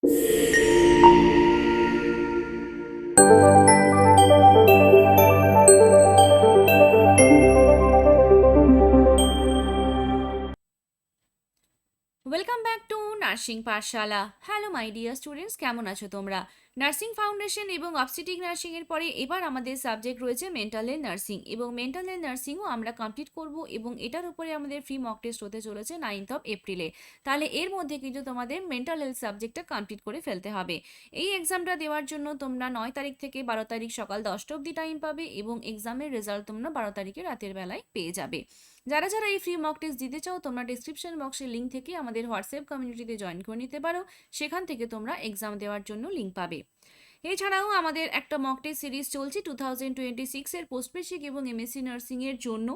Welcome back to nursing Pathsala. Hello my dear students, কেমন আছো তোমরা? নার্সিং ফাউন্ডেশন এবং অবস্টেটিক নার্সিং এর পরে এবার আমাদের সাবজেক্ট রয়েছে মেন্টাল হেলথ নার্সিং, এবং মেন্টাল হেলথ নার্সিংও আমরা কমপ্লিট করব, এবং এটার উপরে আমাদের ফ্রি মক টেস্ট হতে চলেছে 9th অফ এপ্রিলে। তাহলে এর মধ্যে কিন্তু তোমাদের মেন্টাল হেলথ সাবজেক্টটা কমপ্লিট করে ফেলতে হবে। এই এক্সামটা দেওয়ার জন্য তোমরা 9 তারিখ থেকে 12 তারিখ সকাল 10টা অবধি টাইম পাবে, এবং এক্সামের রেজাল্ট তোমরা 12 তারিখে রাতের বেলায় পেয়ে যাবে। যারা যারা এই ফ্রি মক টেস্ট দিতে চাও, তোমরা ডিসক্রিপশন বক্সের লিঙ্ক থেকে আমাদের হোয়াটসঅ্যাপ কমিউনিটিতে জয়েন করে নিতে পারো। সেখান থেকে তোমরা এক্সাম দেওয়ার জন্য লিঙ্ক পাবে। এছাড়াও আমাদের একটা মক টেস্ট সিরিজ চলছে 2026-এর পোস্ট বেসিক এবং এমএসসি নার্সিংয়ের জন্য।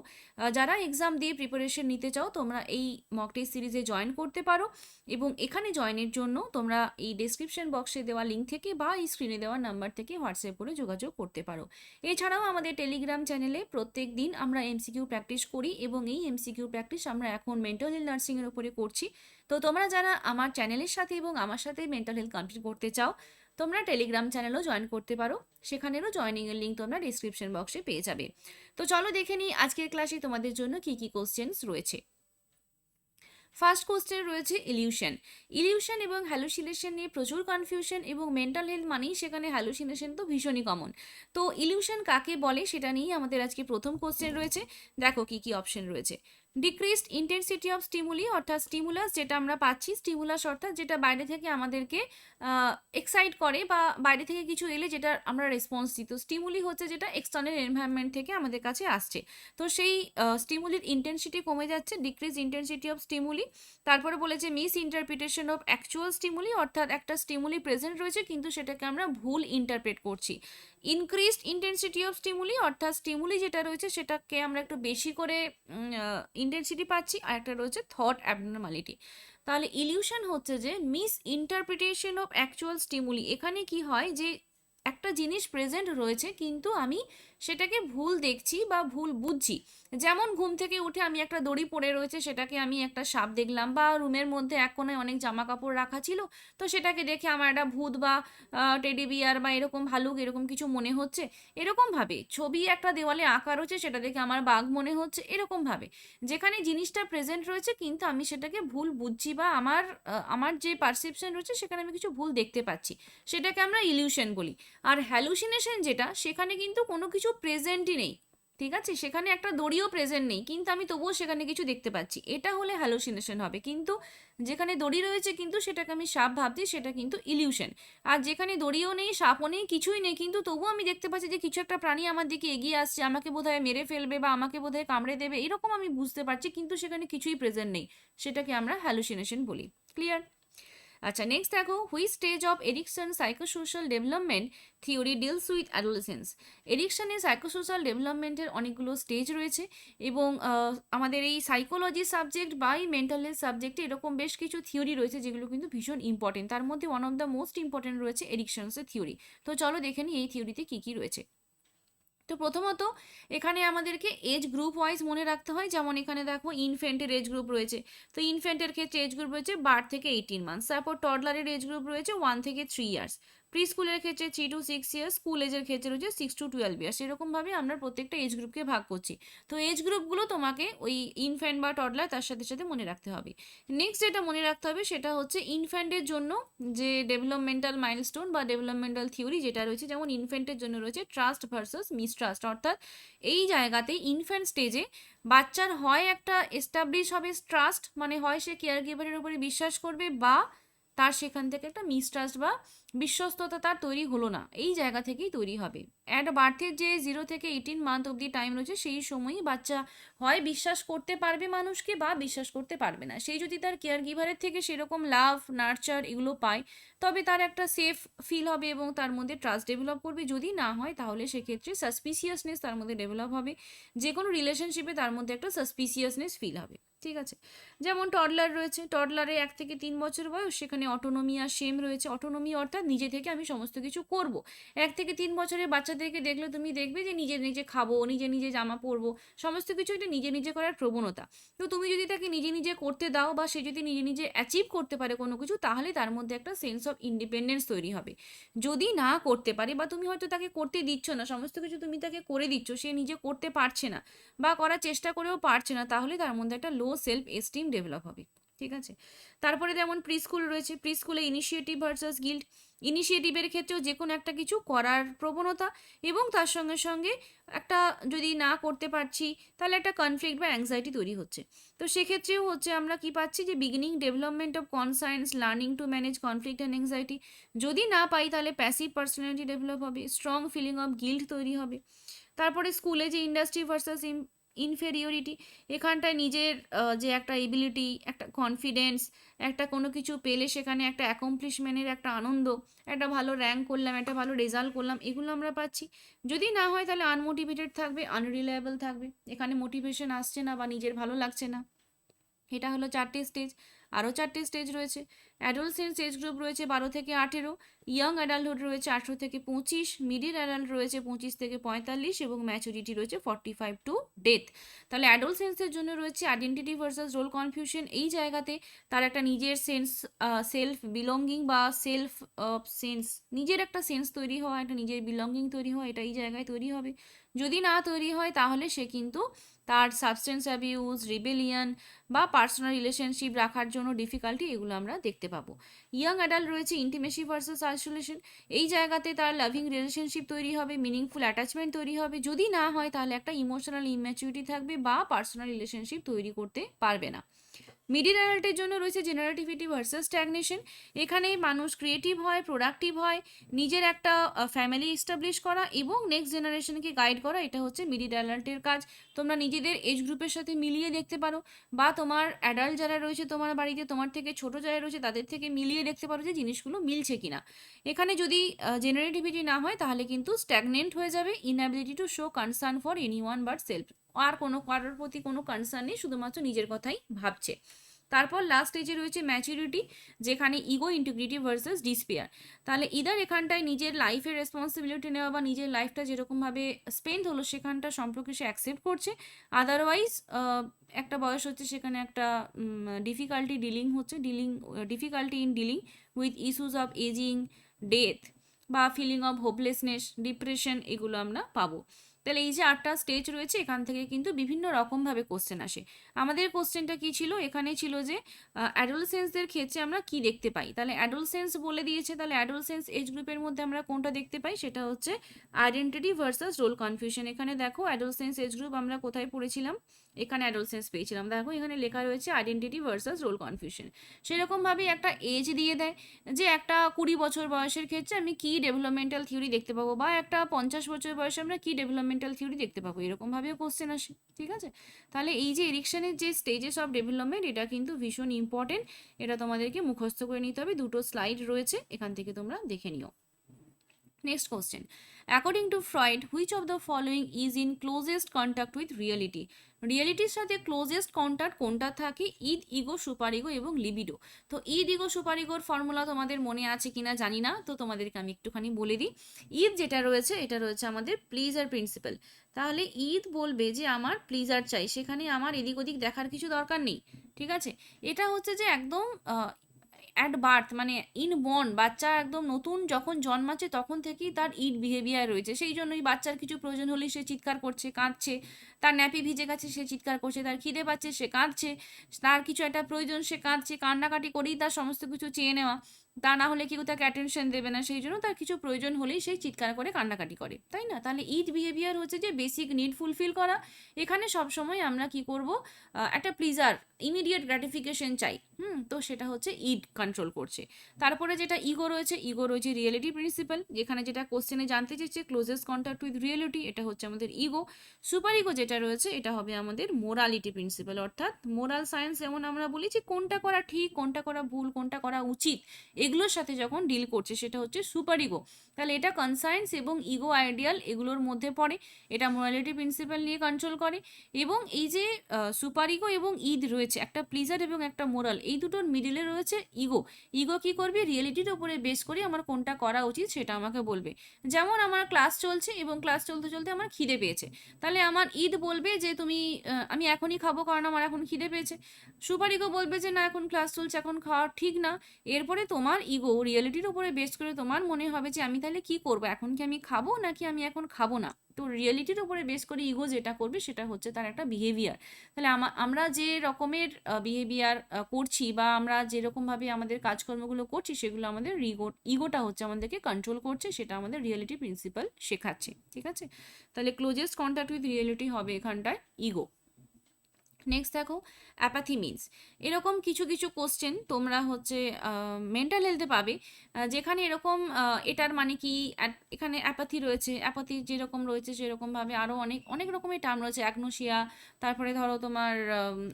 যারা এক্সাম দিয়ে প্রিপারেশন নিতে চাও, তোমরা এই মক টেস্ট সিরিজে জয়েন করতে পারো, এবং এখানে জয়েনের জন্য তোমরা এই ডেসক্রিপশন বক্সে দেওয়া লিঙ্ক থেকে বা এই স্ক্রিনে দেওয়া নাম্বার থেকে হোয়াটসঅ্যাপ করে যোগাযোগ করতে পারো। এছাড়াও আমাদের টেলিগ্রাম চ্যানেলে প্রত্যেক দিন আমরা এমসিকিউ প্র্যাকটিস করি, এবং এই এমসিকিউ প্র্যাকটিস আমরা এখন মেন্টাল হেলথ নার্সিংয়ের উপরে করছি। তো তোমরা যারা আমার চ্যানেলের সাথে এবং আমার সাথে মেন্টাল হেলথ কমপ্লিট করতে চাও, তোমরা টেলিগ্রাম চ্যানেলও জয়েন করতে পারো। সেখানেরও জয়েনিংয়ের লিঙ্ক তোমরা ডিসক্রিপশন বক্সে পেয়ে যাবে। তো চলো দেখে নিই আজকের ক্লাসে তোমাদের জন্য কি কি কোশ্চেন্স রয়েছে। ফার্স্ট কোশ্চেন রয়েছে ইলিউশন। ইলিউশন এবং হ্যালুসিনেশন নিয়ে প্রচুর কনফিউশন, এবং মেন্টাল হেলথ মানেই সেখানে হ্যালুসিনেশন তো ভীষণই কমন। তো ইলিউশন কাকে বলে সেটা নিয়েই আমাদের আজকে প্রথম কোশ্চেন রয়েছে। দেখো কি কি অপশন রয়েছে। ডিক্রিজড ইন্টেন্সিটি অফ স্টিমুলি, অর্থাৎ স্টিমুলাস যেটা আমরা পাচ্ছি, স্টিমুলাস অর্থাৎ যেটা বাইরে থেকে আমাদেরকে এক্সাইট করে, বা বাইরে থেকে কিছু এলে যেটা আমরা রেসপন্স দিই। তো স্টিমুলি হচ্ছে যেটা এক্সটার্নাল এনভায়রনমেন্ট থেকে আমাদের কাছে আসছে। তো সেই স্টিমুলির ইন্টেন্সিটি কমে যাচ্ছে, ডিক্রিজ ইন্টেন্সিটি অফ স্টিমুলি। তারপরে বলেছে miss interpretation of actual stimuli, অর্থাৎ একটা স্টিমুলি প্রেজেন্ট রয়েছে কিন্তু সেটাকে আমরা ভুল ইন্টারপ্রেট করছি। ইনক্রিজড ইন্টেন্সিটি অফ স্টিমুলি, অর্থাৎ স্টিমুলি যেটা রয়েছে সেটাকে আমরা একটু বেশি করে ইন্টেন্সিটি পাচ্ছি। আর একটা রয়েছে থট অ্যাবনর্মালিটি। তাহলে ইলিউশন হচ্ছে যে miss interpretation of actual stimuli. এখানে কি হয় যে একটা জিনিস প্রেজেন্ট রয়েছে কিন্তু আমি সেটাকে ভুল দেখছি বা ভুল বুঝছি। যেমন ঘুম থেকে উঠে আমি একটা দড়ি পড়ে রয়েছে, সেটাকে আমি একটা সাপ দেখলাম, বা রুমের মধ্যে এক কোণায় অনেক জামা কাপড় রাখা ছিল, তো সেটাকে দেখে আমার একটা ভূত বা টেডি বিয়ার বা এরকম ভালুক এরকম কিছু মনে হচ্ছে। এরকমভাবে ছবি একটা দেওয়ালে আঁকা রয়েছে, সেটা দেখে আমার বাঘ মনে হচ্ছে। এরকমভাবে যেখানে জিনিসটা প্রেজেন্ট রয়েছে কিন্তু আমি সেটাকে ভুল বুঝছি, বা আমার যে পারসেপশন রয়েছে সেখানে আমি কিছু ভুল দেখতে পাচ্ছি, সেটাকে আমরা ইলিউশন বলি। আর হ্যালুসিনেশন যেটা, সেখানে কিন্তু কোনো কিছু প্রেজেন্টই নেই, ঠিক আছে, সেখানে একটা দড়িও প্রেজেন্ট নেই কিন্তু আমি তবুও সেখানে কিছু দেখতে পাচ্ছি, এটা হলে হ্যালুসিনেশন হবে। কিন্তু যেখানে দড়ি রয়েছে কিন্তু সেটাকে আমি সাপ ভাবছি, সেটা কিন্তু ইলিউশন। আর যেখানে দড়িও নেই, সাপও নেই, কিছুই নেই, কিন্তু তবুও আমি দেখতে পাচ্ছি যে কিছু একটা প্রাণী আমার দিকে এগিয়ে আসছে, আমাকে বোধহয় মেরে ফেলবে বা আমাকে বোধহয় কামড়ে দেবে, এরকম আমি বুঝতে পারছি, কিন্তু সেখানে কিছুই প্রেজেন্ট নেই, সেটাকে আমরা হ্যালুসিনেশন বলি। ক্লিয়ার? আচ্ছা, নেক্সট দেখো, which stage of addiction psychosocial development theory deals with adolescence. এডিকশনের সাইকোসোশ্যাল ডেভেলপমেন্টের অনেকগুলো স্টেজ রয়েছে, এবং আমাদের এই সাইকোলজি সাবজেক্ট বা এই মেন্টাল হেলথ সাবজেক্টে এরকম বেশ কিছু থিওরি রয়েছে যেগুলো কিন্তু ভীষণ ইম্পর্টেন্ট। তার মধ্যে one of the most important রয়েছে এডিকশনসের থিওরি। তো চলো দেখে নিই এই থিওরিতে কী কী রয়েছে। তো প্রথমত এখানে আমাদেরকে এজ গ্রুপ ওয়াইজ মনে রাখতে হয়। যেমন এখানে দেখো ইনফেন্টের এজ গ্রুপ রয়েছে, তো ইনফেন্টের ক্ষেত্রে এজ গ্রুপ রয়েছে বার্থ থেকে 18 মান্থস। তারপর টডলারের এজ গ্রুপ রয়েছে 1 থেকে 3 ইয়ার্স। প্রি স্কুলের ক্ষেত্রে 3 to 6 ইয়ার্স, স্কুল এজের ক্ষেত্রে রয়েছে 6 to 12 ইয়ার্স। এরকমভাবে আমরা প্রত্যেকটা এজ গ্রুপকে ভাগ করছি। তো এজ গ্রুপগুলো তোমাকে ওই ইনফ্যান্ট বা টডলার তার সাথে সাথে মনে রাখতে হবে। নেক্সট যেটা মনে রাখতে হবে সেটা হচ্ছে ইনফ্যান্টের জন্য যে ডেভেলপমেন্টাল মাইলস্টোন বা ডেভেলপমেন্টাল থিওরি যেটা রয়েছে, যেমন ইনফ্যান্টের জন্য রয়েছে ট্রাস্ট ভার্সাস মিসট্রাস্ট। অর্থাৎ এই জায়গাতে ইনফ্যান্ট স্টেজে বাচ্চার হয় একটা এস্টাবলিশ হবে ট্রাস্ট, মানে হয় সে কেয়ার গিভারের উপরে বিশ্বাস করবে, বা তার সেখান থেকে একটা মিসট্রাস্ট বা বিশ্বস্ততা তার তৈরি হলো না, এই জায়গা থেকেই তৈরি হবে। অ্যাট বার্থের যে 0 থেকে 18 মান্থ অবধি টাইম রয়েছে, সেই সময়ই বাচ্চা হয় বিশ্বাস করতে পারবে মানুষকে বা বিশ্বাস করতে পারবে না। সেই যদি তার কেয়ার গিভারের থেকে সেরকম লাভ নার্চার এগুলো পায়, তবে তার একটা সেফ ফিল হবে এবং তার মধ্যে ট্রাস্ট ডেভেলপ করবে। যদি না হয় তাহলে সেক্ষেত্রে সাসপিসিয়াসনেস তার মধ্যে ডেভেলপ হবে, যে কোনো রিলেশনশিপে তার মধ্যে একটা সাসপিসিয়াসনেস ফিল হবে। ঠিক আছে। যেমন টডলার রয়েছে, টডলারে 1 থেকে 3 বছর বয়স, সেখানে অটোনমি আর সেম রয়েছে। অটোনমি অর্থাৎ নিজে থেকে আমি সমস্ত কিছু করব। 1 থেকে 3 বছরের বাচ্চাদেরকে দেখলে তুমি দেখবে যে নিজে নিজে খাবো, নিজে নিজে জামা পরবো, সমস্ত কিছু একটা নিজে নিজে করার প্রবণতা। তো তুমি যদি তাকে নিজে নিজে করতে দাও বা সে যদি নিজে নিজে অ্যাচিভ করতে পারে কোনো কিছু, তাহলে তার মধ্যে একটা সেন্স অফ ইন্ডিপেন্ডেন্স তৈরি হবে। যদি না করতে পারে বা তুমি হয়তো তাকে করতে দিচ্ছ না, সমস্ত কিছু তুমি তাকে করে দিচ্ছ, সে নিজে করতে পারছে না বা করার চেষ্টা করেও পারছে না, তাহলে তার মধ্যে একটা লো সেলফ এস্টিম ডেভেলপ হবে। ঠিক আছে। তারপরে যেমন প্রি স্কুল রয়েছে, প্রি স্কুলে ইনিশিয়েটিভ ভার্সাস গিল্ট। ইনিশিয়েটিভের ক্ষেত্রেও যে কোনো একটা কিছু করার প্রবণতা, এবং তার সঙ্গে সঙ্গে একটা যদি না করতে পারছি তাহলে একটা কনফ্লিক্ট বা অ্যাংজাইটি তৈরি হচ্ছে। তো সেক্ষেত্রেও হচ্ছে আমরা কি পাচ্ছি যে beginning development of conscience, learning to manage conflict and anxiety. যদি না পাই তাহলে প্যাসিভ পার্সোনালিটি ডেভেলপ হবে, স্ট্রং ফিলিং অফ গিল্ট তৈরি হবে। তারপরে স্কুলে যে ইন্ডাস্ট্রি ভার্সাস ইনফেরিয়রিটি, এখানটায় নিজের যে একটা এবিলিটি, একটা কনফিডেন্স, একটা কোনো কিছু পেলে সেখানে একটা অ্যাকমপ্লিশমেন্টের একটা আনন্দ, একটা ভালো র্যাঙ্ক করলাম, একটা ভালো রেজাল্ট করলাম, এগুলো আমরা পাচ্ছি। যদি না হয় তাহলে আনমোটিভেটেড থাকবে, আনরিলায়েবল থাকবে, এখানে মোটিভেশন আসছে না বা নিজের ভালো লাগছে না। এটা হলো 4টে স্টেজ। আরও 4টে স্টেজ রয়েছে। অ্যাডোলসেন্স এজ গ্রুপ রয়েছে 12 থেকে 18, ইয়ং অ্যাডাল্টহুড রয়েছে 18 থেকে 25, মিডিল অ্যাডাল্ট রয়েছে 25 থেকে 45 এবং ম্যাচুরিটি রয়েছে 45 টু ডেথ। তাহলে অ্যাডোলসেন্সের জন্য রয়েছে আইডেন্টিটি ভার্সাস রোল কনফিউশন। এই জায়গাতে তার একটা নিজের সেন্স, সেলফ বিলঙ্গিং বা সেলফ সেন্স, নিজের একটা সেন্স তৈরি হওয়া, একটা নিজের বিলঙ্গিং তৈরি হওয়া, এটা এই জায়গায় তৈরি হবে। যদি না তৈরি হয় তাহলে সে কিন্তু তার সাবস্টেন্স অ্যাবিউজ, রিবেলিয়ন বা পার্সোনাল রিলেশনশিপ রাখার জন্য ডিফিকাল্টি, এগুলো আমরা দেখতে পাবো। ইয়াং অ্যাডাল্ট রয়েছে ইন্টিমেসি ভার্সাস আইসোলেশন। এই জায়গাতে তার লাভিং রিলেশনশিপ তৈরি হবে, মিনিংফুল অ্যাটাচমেন্ট তৈরি হবে। যদি না হয় তাহলে একটা ইমোশনাল ইম্যাচুরিটি থাকবে বা পার্সোনাল রিলেশনশিপ তৈরি করতে পারবে না। মিডিল অ্যাডাল্টের জন্য রয়েছে জেনারেটিভিটি ভার্সাস স্ট্যাগনেশন। এখানে মানুষ ক্রিয়েটিভ হয়, প্রোডাক্টিভ হয়, নিজের একটা ফ্যামিলি এস্টাবলিশ করা এবং নেক্সট জেনারেশনকে গাইড করা, এটা হচ্ছে মিডিল অ্যাডাল্টের কাজ। তোমরা নিজেদের এজ গ্রুপের সাথে মিলিয়ে দেখতে পারো, বা তোমার অ্যাডাল্ট যারা রয়েছে তোমার বাড়িতে, তোমার থেকে ছোট যারা রয়েছে তাদের থেকে মিলিয়ে দেখতে পারো যে জিনিসগুলো মিলছে কিনা। এখানে যদি জেনারেটিভিটি না হয় তাহলে কিন্তু স্ট্যাগনেন্ট হয়ে যাবে, inability to show concern for anyone but self. আর কোনো কারোর প্রতি কোনো কনসার্ন নেই, শুধুমাত্র নিজের কথাই ভাবছে। তারপর লাস্ট স্টেজে রয়েছে ম্যাচুরিটি, যেখানে ইগো, ইন্টিগ্রিটি ভার্সেস ডিসপেয়ার। তাহলে ইদার এখানটায় নিজের লাইফের রেসপন্সিবিলিটি নেওয়া বা নিজের লাইফটা যেরকমভাবে স্পেন্ড হলো সেখানটা সম্পর্কে সে অ্যাকসেপ্ট করছে। আদারওয়াইজ একটা বয়স হচ্ছে সেখানে একটা difficulty difficulty in dealing with issues of aging, death বা ফিলিং অফ হোপলেসনেস, ডিপ্রেশন, এগুলো আমরা পাবো। তাহলে এই যে 8টা স্টেজ রয়েছে, এখান থেকে কিন্তু বিভিন্ন রকমভাবে কোশ্চেন আসে। আমাদের কোশ্চেনটা কি ছিল, এখানে ছিল যে অ্যাডোলসেন্সদের ক্ষেত্রে আমরা কি দেখতে পাই। তাহলে অ্যাডোলসেন্স বলে দিয়েছে, তাহলে অ্যাডোলসেন্স এজ গ্রুপের মধ্যে আমরা কোনটা দেখতে পাই, সেটা হচ্ছে আইডেন্টিটি ভার্সাস রোল কনফিউশন। এখানে দেখো অ্যাডোলসেন্স এজ গ্রুপ আমরা কোথায় পড়েছিলাম, এখানে অ্যাডোলসেন্স পেয়েছিলাম। দেখো এখানে লেখা রয়েছে আইডেন্টিটি ভার্সাস রোল কনফিউশন। সেরকমভাবে একটা এজ দিয়ে দেয় যে একটা 20 বছর বয়সের ক্ষেত্রে আমি কি ডেভেলপমেন্টাল থিওরি দেখতে পাবো, বা একটা 50 বছর বয়সে আমরা কি ডেভেলপমেন্টাল থিওরি দেখতে পাবো, এরকমভাবেও কোশ্চেন আসে। ঠিক আছে। তাহলে এই যে এরিকসনের যে স্টেজেস অফ ডেভেলপমেন্ট, এটা কিন্তু ভীষণ ইম্পর্টেন্ট, এটা তোমাদেরকে মুখস্থ করে নিতে হবে। 2টো স্লাইড রয়েছে, এখান থেকে তোমরা দেখে নিও। Next question, according to Freud which of the following is in closest contact with reality. রিয়েলিটির সাথে ক্লোজেস্ট কন্ট্যাক্ট কোনটা থাকে, ইদ, ইগো, সুপার ইগো এবং লিবিডো। তো ইদ, ইগো, সুপার ইগোর ফর্মুলা তোমাদের মনে আছে কিনা জানি না, তো তোমাদেরকে আমি একটুখানি বলে দিই। ঈদ যেটা রয়েছে এটা রয়েছে আমাদের প্লিজার প্রিন্সিপাল। তাহলে ঈদ বলবে যে আমার প্লিজার চাই, সেখানে আমার এদিক ওদিক দেখার কিছু দরকার নেই। ঠিক আছে। এটা হচ্ছে যে একদম অ্যাট বার্থ, মানে ইনবর্ন, বাচ্চা একদম নতুন যখন জন্মাচ্ছে তখন থেকেই তার ইড বিহেভিয়ার রয়েছে। সেই জন্যই বাচ্চার কিছু প্রয়োজন হলেই সে চিৎকার করছে, কাঁদছে, তার ন্যাপি ভিজে গেছে সে চিৎকার করছে, তার খিদে পাচ্ছে সে কাঁদছে, তার কিছু একটা প্রয়োজন সে কাঁদছে, কান্নাকাটি করেই তার সমস্ত কিছু চেয়ে নেওয়া, তা না হলে কেউ তাকে অ্যাটেনশন দেবে না, সেই জন্য তার কিছু প্রয়োজন হলেই সেই চিৎকার করে কান্নাকাটি করে, তাই না? তাহলে ইড বিহেভিয়ার হচ্ছে যে বেসিক নিড ফুলফিল করা। এখানে সবসময় আমরা কি করব, একটা প্লিজার, ইমিডিয়েট গ্র্যাটিফিকেশন চাই। তো সেটা হচ্ছে ইড কন্ট্রোল করছে। তারপরে যেটা ইগো রয়েছে রিয়েলিটি প্রিন্সিপাল, যেখানে যেটা কোশ্চেনে জানতে চেয়েছে ক্লোজেস্ট কন্ট্যাক্ট উইথ রিয়েলিটি, এটা হচ্ছে আমাদের ইগো। সুপার ইগো যেটা রয়েছে এটা হবে আমাদের মোরালিটি প্রিন্সিপাল, অর্থাৎ মোরাল সায়েন্স, যেমন আমরা বলি যে কোনটা করা ঠিক, কোনটা করা ভুল, কোনটা করা উচিত, এগুলোর সাথে যখন ডিল করছে সেটা হচ্ছে সুপার ইগো। তাহলে এটা কনসার্নস এবং ইগো আইডিয়াল এগুলোর মধ্যে পড়ে। এটা মোরালিটি প্রিন্সিপাল নিয়ে কন্ট্রোল করে। এবং এই যে সুপার ইগো এবং ইদ রয়েছে, একটা প্লিজার এবং একটা মোরাল, এই দুটোর মিডিলে রয়েছে ইগো। ইগো কি করবে, রিয়েলিটির ওপরে বেস করে আমার কোনটা করা উচিত সেটা আমাকে বলবে। যেমন আমার ক্লাস চলছে এবং ক্লাস চলতে চলতে আমার খিদে পেয়েছে, তাহলে আমার ঈদ বলবে যে তুমি আমি এখনই খাবো কারণ আমার এখন খিদে পেয়েছে। সুপার ইগো বলবে যে না, এখন ক্লাস চলছে, এখন খাওয়া ঠিক না। এরপরে তোমার ইগো রিয়েলিটির উপরে বেস করে তোমার মনে হবে যে আমি তাহলে কি করবো, এখন কি আমি খাবো নাকি আমি এখন খাবো না। তো রিয়েলিটির উপরে বেস করে ইগো যেটা করবে সেটা হচ্ছে তার একটা বিহেভিয়ার। তাহলে আমরা যে রকমের বিহেভিয়ার করছি বা আমরা যেরকমভাবে আমাদের কাজকর্মগুলো করছি সেগুলো আমাদের ইগোটা হচ্ছে আমাদেরকে কন্ট্রোল করছে, সেটা আমাদের রিয়েলিটি প্রিন্সিপাল শেখাচ্ছে। ঠিক আছে, তাহলে ক্লোজেস্ট কন্ট্যাক্ট উইথ রিয়েলিটি হবে এখানটায় ইগো। নেক্সট দেখো অ্যাপাথি মিনস। এরকম কিছু কিছু কোশ্চেন তোমরা হচ্ছে মেন্টাল হেলথে পাবে, যেখানে এরকম এটার মানে কি, এখানে অ্যাপাথি রয়েছে, অ্যাপাথি যেরকম রয়েছে সেরকমভাবে আরও অনেক অনেক রকমের টার্ম রয়েছে, অ্যাগনোসিয়া, তারপরে ধরো তোমার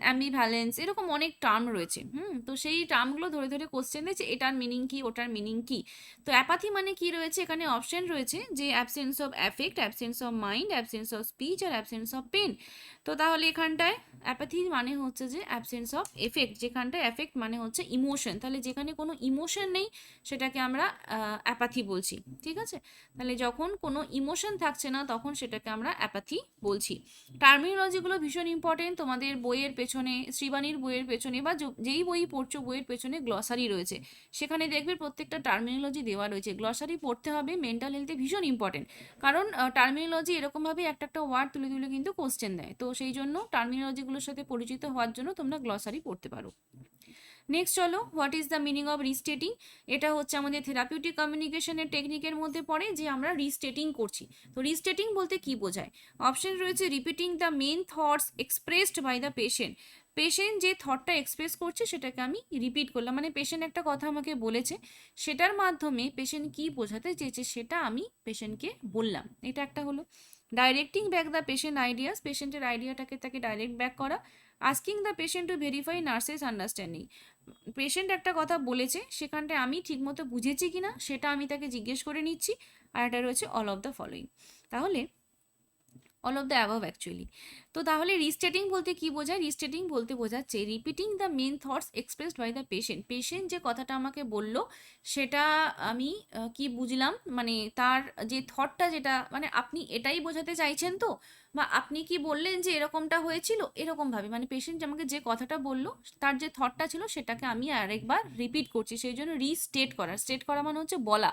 অ্যাম্বিভ্যালেন্স, এরকম অনেক টার্ম রয়েছে। তো সেই টার্মগুলো ধরে ধরে কোশ্চেন দিয়েছে, এটার মিনিং কি, ওটার মিনিং কি। তো অ্যাপাথি মানে কি রয়েছে, এখানে অপশন রয়েছে যে absence of affect, absence of mind, absence of speech আর অ্যাবসেন্স অফ পেন। তো তাহলে এখানটায় অ্যাপাথি মানে হচ্ছে যে অ্যাবসেন্স অফ এফেক্ট, যেখানটায় এফেক্ট মানে হচ্ছে ইমোশন, তাহলে যেখানে কোনো ইমোশন নেই সেটাকে আমরা অ্যাপাথি বলছি। ঠিক আছে, তাহলে যখন কোনো ইমোশন থাকছে না তখন সেটাকে আমরা অ্যাপাথি বলছি। টার্মিনোলজিগুলো ভীষণ ইম্পর্টেন্ট, তোমাদের বইয়ের পেছনে, শ্রীবাণীর বইয়ের পেছনে বা যেই বই পড়ছো বইয়ের পেছনে গ্লসারি রয়েছে, সেখানে দেখবে প্রত্যেকটা টার্মিনোলজি দেওয়া রয়েছে। গ্লসারি পড়তে হবে, মেন্টাল হেলথে ভীষণ ইম্পর্টেন্ট, কারণ টার্মিনোলজি এরকমভাবে একটা একটা ওয়ার্ড তুলে তুলে কিন্তু কোশ্চেন দেয়। তো সেই জন্য টার্মিনোলজিগুলোর সাথে পরিচিত হওয়ার জন্য তোমরা গ্লসারি পড়তে পারো। নেক্সট চলো, what is the meaning of রিস্টেটিং। এটা হচ্ছে আমাদের থেরাপিউটিক কমিউনিকেশনের টেকনিকের মধ্যে পড়ে যে আমরা রিস্টেটিং করছি। তো রিস্টেটিং বলতে কি বোঝায়, অপশন রয়েছে repeating the main thoughts expressed by the patient. Patient যে থটটা এক্সপ্রেস করছে সেটাকে আমি রিপিট করলাম, মানে পেশেন্ট একটা কথা আমাকে বলেছে, সেটার মাধ্যমে পেশেন্ট কি বোঝাতে চেয়েছে সেটা আমি পেশেন্টকে বললাম, এটা একটা হলো। Directing back the patient ideas, পেশেন্টের আইডিয়াটাকে তাকে ডাইরেক্ট ব্যাক করা। Asking the patient to verify nurses understanding, patient একটা কথা বলেছে সেখানটায় আমি ঠিকমতো বুঝেছি কিনা সেটা আমি তাকে জিজ্ঞেস করে নিচ্ছি। আর এটা রয়েছে অল অফ দ্য ফলোইং, তাহলে all of the above actually. তো তাহলে রিস্টেটিং বলতে কি বোঝায়, রিস্টেটিং বলতে বোঝাচ্ছে repeating the main thoughts expressed by the patient. Patient যে কথাটা আমাকে বলল সেটা আমি কি বুঝলাম, মানে তার যে থটটা, যেটা মানে আপনি এটাই বোঝাতে চাইছেন তো, বা আপনি কি বললেন যে এরকমটা হয়েছিল, এরকমভাবে মানে পেশেন্ট আমাকে যে কথাটা বললো তার যে থটটা ছিল সেটাকে আমি আরেকবার রিপিট করছি, সেই জন্য রিস্টেট করা। স্টেট করা মানে হচ্ছে বলা।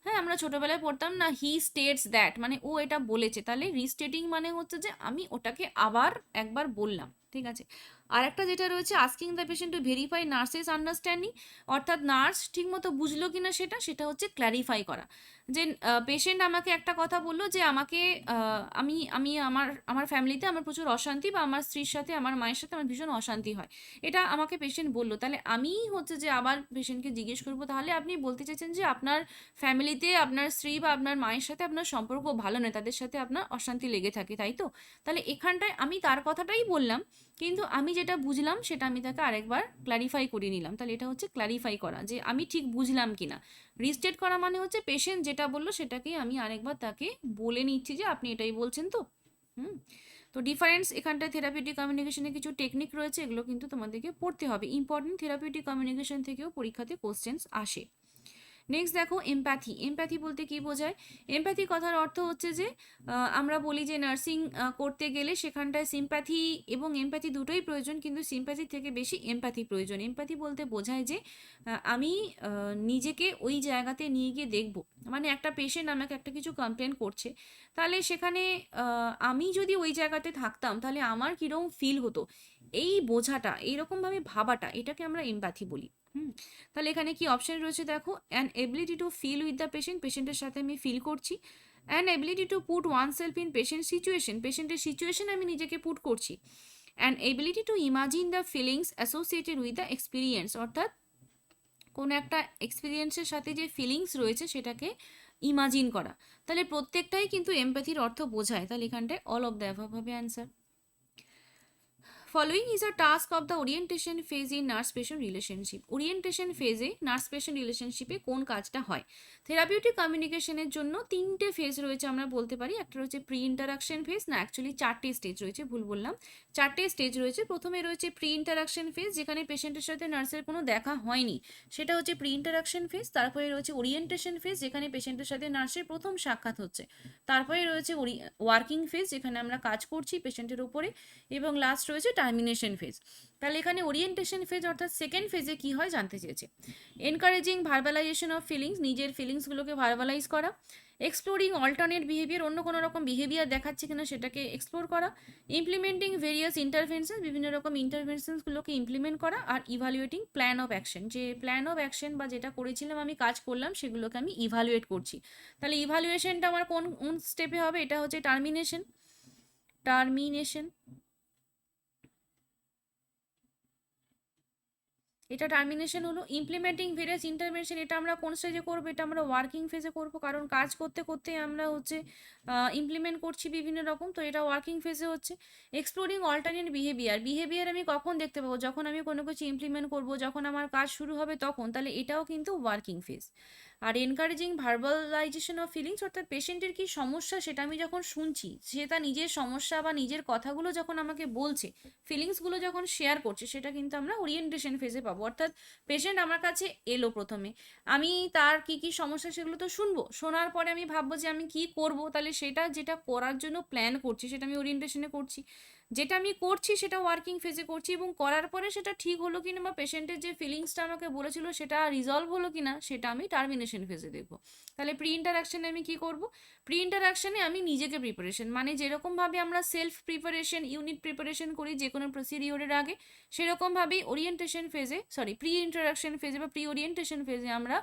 হ্যাঁ, আমরা ছোটবেলায় পড়তাম না, হি স্টেটস দ্যাট, মানে ও এটা বলেছে, তাহলে রিস্টেটিং মানে হচ্ছে যে আমি ওটাকে আবার একবার বললাম। ঠিক আছে, আর একটা যেটা রয়েছে asking the patient to verify nurses understanding, অর্থাৎ নার্স ঠিকমতো বুঝলো কিনা সেটা হচ্ছে ক্ল্যারিফাই করা। যে পেশেন্ট আমাকে একটা কথা বললো যে আমাকে আমি আমি আমার আমার ফ্যামিলিতে আমার প্রচুর অশান্তি, বা আমার স্ত্রীর সাথে আমার মায়ের সাথে আমার ভীষণ অশান্তি হয়, এটা আমাকে পেশেন্ট বললো। তাহলে আমি হচ্ছে যে আবার পেশেন্টকে জিজ্ঞেস করবো, তাহলে আপনি বলতে চাইছেন যে আপনার ফ্যামিলিতে আপনার স্ত্রী বা আপনার মায়ের সাথে আপনার সম্পর্ক ভালো নয়, তাদের সাথে আপনার অশান্তি লেগে থাকে, তাই তো? তাহলে এখানটায় আমি তার কথাটাই বললাম, কিন্তু আমি যেটা বুঝলাম সেটা আমি তাকে আরেকবার ক্ল্যারিফাই করে নিলাম। তাহলে এটা হচ্ছে ক্ল্যারিফাই করা, যে আমি ঠিক বুঝলাম কিনা। রিস্টেট করা মানে হচ্ছে পেশেন্ট যেটা বললো সেটাকেই আমি আরেকবার তাকে বলে নিচ্ছি যে আপনি এটাই বলছেন তো। তো ডিফারেন্স, এখানটায় থেরাপিউটিক কমিউনিকেশনে কিছু টেকনিক রয়েছে, এগুলো কিন্তু তোমাদেরকে পড়তে হবে, ইম্পর্টেন্ট। থেরাপিউটিক কমিউনিকেশন থেকেও পরীক্ষাতে কোশ্চেন্স আসে। নেক্সট দেখো এমপ্যাথি। এমপ্যাথি বলতে কি বোঝায়, এমপ্যাথি কথার অর্থ হচ্ছে যে আমরা বলি যে নার্সিং করতে গেলে সেখানটায় সিম্প্যাথি এবং এমপ্যাথি দুটোই প্রয়োজন, কিন্তু সিম্প্যাথি থেকে বেশি এমপ্যাথি প্রয়োজন। এমপ্যাথি বলতে বোঝায় যে আমি নিজেকে ওই জায়গাতে নিয়ে গিয়ে দেখবো, মানে একটা পেশেন্ট আমাকে একটা কিছু কমপ্লেন করছে, তাহলে সেখানে আমি যদি ওই জায়গাতে থাকতাম তাহলে আমার কীরকম ফিল হতো, এই বোঝাটা, এইরকমভাবে ভাবাটা, এটাকে আমরা এমপ্যাথি বলি। তাহলে এখানে কি অপশন রয়েছে দেখো, an ability to fill with the patient, পেশেন্টের সাথে আমি ফিল করছি। An ability to put one self in patient situation, পেশেন্টের সিচুয়েশন আমি নিজেকে পুট করছি। An ability to imagine the feelings associated with the experience, অর্থাৎ কোনো একটা এক্সপিরিয়েন্সের সাথে যে ফিলিংস রয়েছে সেটাকে ইমাজিন করা। তাহলে প্রত্যেকটাই কিন্তু এমপ্যাথির অর্থ বোঝায়, তাহলে এখানটায় অল অফ দ্য অ্যাবভ হবে answer. Following is a task of the orientation phase in nurse patient relationship. Orientation ফেজে নার্স পেশেন্ট রিলেশনশিপে কোন কাজটা হয়? থেরাপিউটিক কমিউনিকেশনের জন্য তিনটে ফেজ রয়েছে আমরা বলতে পারি। একটা রয়েছে প্রি ইন্টারাকশন ফেজ, না অ্যাকচুয়ালি চারটে স্টেজ রয়েছে, ভুল বললাম, চারটে স্টেজ রয়েছে। প্রথমে রয়েছে প্রি ইন্টারাকশন ফেজ, যেখানে পেশেন্টের সাথে নার্সের কোনো দেখা হয়নি, সেটা হচ্ছে প্রি ইন্টারাকশন ফেজ। তারপরে রয়েছে ওরিয়েন্টেশন ফেজ, যেখানে পেশেন্টের সাথে নার্সের প্রথম সাক্ষাৎ হচ্ছে। তারপরে রয়েছে ওয়ার্কিং ফেজ, যেখানে আমরা কাজ করছি পেশেন্টের উপরে। এবং লাস্ট রয়েছে টার্মিনেশন ফেজ। তাহলে এখানে ওরিয়েন্টেশন ফেজ অর্থাৎ সেকেন্ড ফেজে কি হয় জানতে চেয়েছে। এনকারেজিং ভার্বালাইজেশন অফ ফিলিংস, নিজের ফিলিংসগুলোকে ভার্বালাইজ করা। এক্সপ্লোরিং অল্টারনেট বিহেভিয়ার, অন্য কোনো রকম বিহেভিয়ার দেখাচ্ছে কিনা সেটাকে এক্সপ্লোর করা। ইমপ্লিমেন্টিং ভেরিয়াস ইন্টারভেনশন, বিভিন্ন রকম ইন্টারভেনশনসগুলোকে ইমপ্লিমেন্ট করা। আর ইভালুয়েটিং প্ল্যান অফ অ্যাকশন, যে প্ল্যান অফ অ্যাকশন বা যেটা করেছিলাম আমি কাজ করলাম সেগুলোকে আমি ইভালুয়েট করছি। তাহলে ইভালুয়েশনটা আমার কোন কোন স্টেপে হবে? এটা হচ্ছে টার্মিনেশন। এটা টার্মিনেশন হলো। ইমপ্লিমেন্টিং ভেরিয়াস ইন্টারভেনশন, এটা আমরা কোন স্টেজে করবো? এটা আমরা ওয়ার্কিং ফেজে করব, কারণ কাজ করতে করতে আমরা হচ্ছে ইমপ্লিমেন্ট করছি বিভিন্ন রকম, তো এটা ওয়ার্কিং ফেজে হচ্ছে। এক্সপ্লোরিং অল্টারনেট বিহেভিয়ার আমি কখন দেখতে পাবো? যখন আমি কোনো কিছু ইমপ্লিমেন্ট করব, যখন আমার কাজ শুরু হবে তখন, তাহলে এটাও কিন্তু ওয়ার্কিং ফেজ। আর এনকারেজিং ভার্বালাইজেশন অফ ফিলিংস, অর্থাৎ পেশেন্টের কি সমস্যা সেটা আমি যখন শুনছি, সে তার নিজের সমস্যা বা নিজের কথাগুলো যখন আমাকে বলছে, ফিলিংসগুলো যখন শেয়ার করছে, সেটা কিন্তু আমরা ওরিয়েন্টেশন ফেজে পাবো। অর্থাৎ পেশেন্ট আমার কাছে এলো, প্রথমে আমি তার কি কি সমস্যা সেগুলো তো শুনবো, শোনার পরে আমি ভাববো যে আমি কি করব, তাহলে সেটা যেটা করার জন্য প্ল্যান করছি সেটা আমি ওরিয়েন্টেশনে করছি। যেটা আমি করছি সেটা ওয়ার্কিং ফেজে করছি, এবং করার পরে সেটা ঠিক হলো কিনা বা পেশেন্টের যে ফিলিংসটা আমাকে বলেছিল সেটা রিজলভ হলো কিনা সেটা আমি টার্মিনেশন ফেজে দেখবো। তাহলে প্রি ইন্টারাকশনে আমি কি করব? প্রি ইন্টারাকশনে আমি নিজেকে প্রিপারেশন, মানে যেরকমভাবে আমরা সেলফ প্রিপারেশন, ইউনিট প্রিপারেশন করি যে কোনো প্রসিডিওরের আগে, সেরকমভাবেই ওরিয়েন্টেশন ফেজে, সরি প্রি ইন্টারাকশন ফেজে বা প্রি ওরিয়েন্টেশন ফেজে আমরা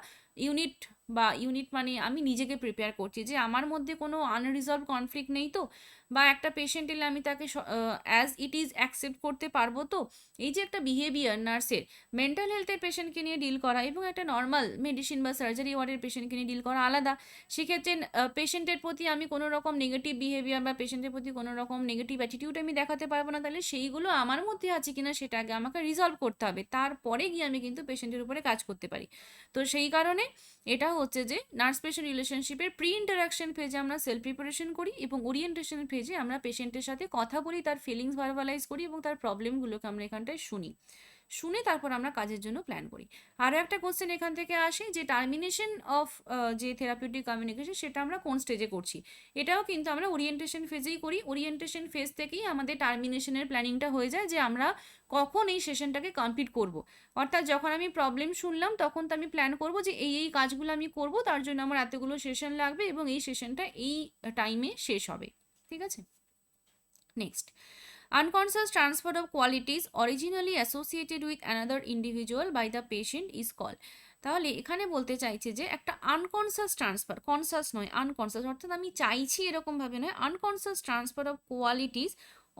ইউনিট মানে আমি নিজেকে প্রিপেয়ার করছি যে আমার মধ্যে কোনো আনরিজলভ কনফ্লিক্ট নেই তো, বা একটা পেশেন্ট এলে আমি তাকে অ্যাজ ইট ইজ অ্যাকসেপ্ট করতে পারবো তো। এই যে একটা বিহেভিয়ার নার্সের, মেন্টাল হেলথের পেশেন্টকে নিয়ে ডিল করা এবং একটা নর্মাল মেডিসিন বা সার্জারি ওয়ার্ডের পেশেন্টকে নিয়ে ডিল করা আলাদা। সেক্ষেত্রে পেশেন্টের প্রতি আমি কোনো রকম নেগেটিভ বিহেভিয়ার বা পেশেন্টের প্রতি কোনো রকম নেগেটিভ অ্যাটিটিউড আমি দেখাতে পারবো না। তাহলে সেইগুলো আমার মধ্যে আছে কিনা সেটা আগে আমাকে রিজলভ করতে হবে, তারপরে গিয়ে আমি কিন্তু পেশেন্টের উপরে কাজ করতে পারি। তো সেই কারণে এটা হচ্ছে যে নার্স পেশেন্ট রিলেশনশিপের প্রি ইন্টারাকশন ফেজে আমরা সেলফ প্রিপারেশন করি, এবং ওরিয়েন্টেশন ফেজে আমরা পেশেন্টের সাথে কথা বলি, তার ফিলিংস ভার্বালাইজ করি এবং তার প্রবলেমগুলোকে আমরা এখানটায় শুনে তারপর আমরা কাজের জন্য প্ল্যান করি। আরও একটা কোশ্চেন এখান থেকে আসে যে টার্মিনেশন অফ যে থেরাপিউটিক কমিউনিকেশন সেটা আমরা কোন স্টেজে করছি? এটাও কিন্তু আমরা ওরিয়েন্টেশন ফেজেই করি। ওরিয়েন্টেশন ফেজ থেকেই আমাদের টার্মিনেশনের প্ল্যানিংটা হয়ে যায় যে আমরা কখন এই সেশনটাকে কমপ্লিট করব। অর্থাৎ যখন আমি প্রবলেম শুনলাম তখন তো আমি প্ল্যান করব যে এই কাজগুলো আমি করব, তার জন্য আমার এতগুলো সেশন লাগবে এবং এই সেশনটা এই টাইমে শেষ হবে। ঠিক আছে, next, unconscious transfer of qualities originally associated with another individual by the patient is called. তাহলে এখানে বলতে চাইছে যে একটা আনকনসাস ট্রান্সফার, কনসাস নয় আনকনসাস, অর্থাৎ আমি চাইছি এরকমভাবে নয়, unconscious transfer of qualities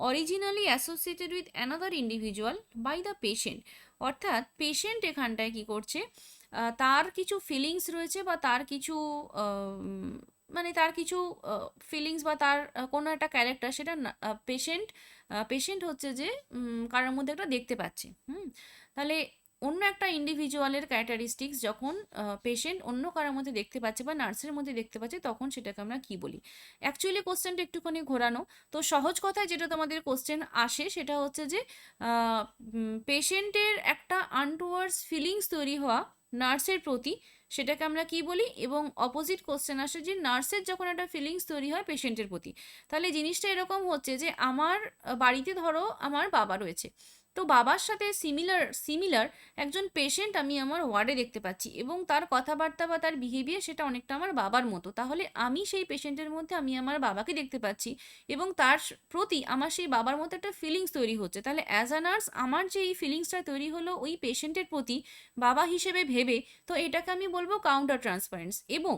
originally associated with another individual by the patient. অর্থাৎ পেশেন্ট এখানটায় কি করছে, তার কিছু ফিলিংস রয়েছে বা তার কিছু মানে তার কিছু ফিলিংস বা তার কোনো একটা ক্যারেক্টার, সেটা পেশেন্ট হচ্ছে যে কারোর মধ্যে একটা দেখতে পাচ্ছে। তাহলে অন্য একটা ইন্ডিভিজুয়ালের ক্যারেক্টারিস্টিক্স যখন পেশেন্ট অন্য কারোর মধ্যে দেখতে পাচ্ছে বা নার্সের মধ্যে দেখতে পাচ্ছে, তখন সেটাকে আমরা কি বলি? অ্যাকচুয়ালি কোশ্চেনটা একটুখানি ঘোরানো, তো সহজ কথায় যেটা তোমাদের কোশ্চেন আসে সেটা হচ্ছে যে পেশেন্টের একটা আনটুয়ার্ডস ফিলিংস তৈরি হওয়া নার্সের প্রতি, সেটাকে আমরা কি বলি? এবং অপোজিট কোশ্চেন আসে যে নার্সের যখন একটা ফিলিংস তৈরি হয় পেশেন্টের প্রতি। তাহলে জিনিসটা এরকম হচ্ছে যে আমার বাড়িতে ধরো আমার বাবা রয়েছে, তো বাবার সাথে সিমিলার একজন পেশেন্ট আমি আমার ওয়ার্ডে দেখতে পাচ্ছি এবং তার কথাবার্তা বা তার বিহেভিয়ার সেটা অনেকটা আমার বাবার মতো। তাহলে আমি সেই পেশেন্টের মধ্যে আমি আমার বাবাকে দেখতে পাচ্ছি এবং তার প্রতি আমার সেই বাবার মতো একটা ফিলিংস তৈরি হচ্ছে। তাহলে অ্যাজ আ নার্স আমার যে এই ফিলিংসটা তৈরি হলো ওই পেশেন্টের প্রতি বাবা হিসেবে ভেবে, তো এটাকে আমি বলবো কাউন্টার ট্রান্সফারেন্স। এবং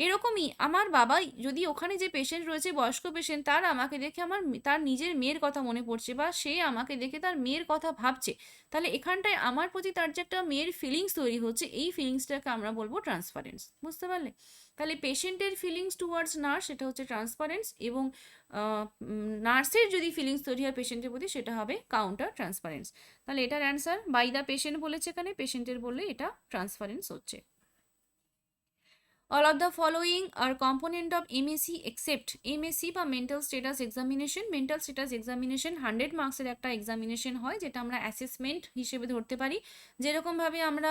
এরকমই আমার বাবা যদি ওখানে যে পেশেন্ট রয়েছে বয়স্ক পেশেন্ট, তার আমাকে দেখে তার নিজের মেয়ের কথা মনে পড়ছে বা সে আমাকে দেখে তার মেয়ের কথা কথা ভাবছে, তাহলে এখানটায় আমার প্রতি তার যে একটা মেয়ের ফিলিংস তৈরি হচ্ছে, এই ফিলিংসটাকে আমরা বলবো ট্রান্সফারেন্স। বুঝতে পারলে? তাহলে পেশেন্টের ফিলিংস টুয়ার্ডস নার্স সেটা হচ্ছে ট্রান্সপারেন্স, এবং নার্সের যদি ফিলিংস তৈরি হয় পেশেন্টের প্রতি সেটা হবে কাউন্টার ট্রান্সপারেন্স। তাহলে এটার অ্যান্সার বাই দ্য পেশেন্ট বলেছে, এখানে পেশেন্টের বললে এটা ট্রান্সপারেন্স হচ্ছে। All of the following are component of MSc except MSc বা mental status examination. Mental status examination 100 মার্কসের একটা এক্সামিনেশন হয়, যেটা আমরা অ্যাসেসমেন্ট হিসেবে ধরতে পারি। যেরকমভাবে আমরা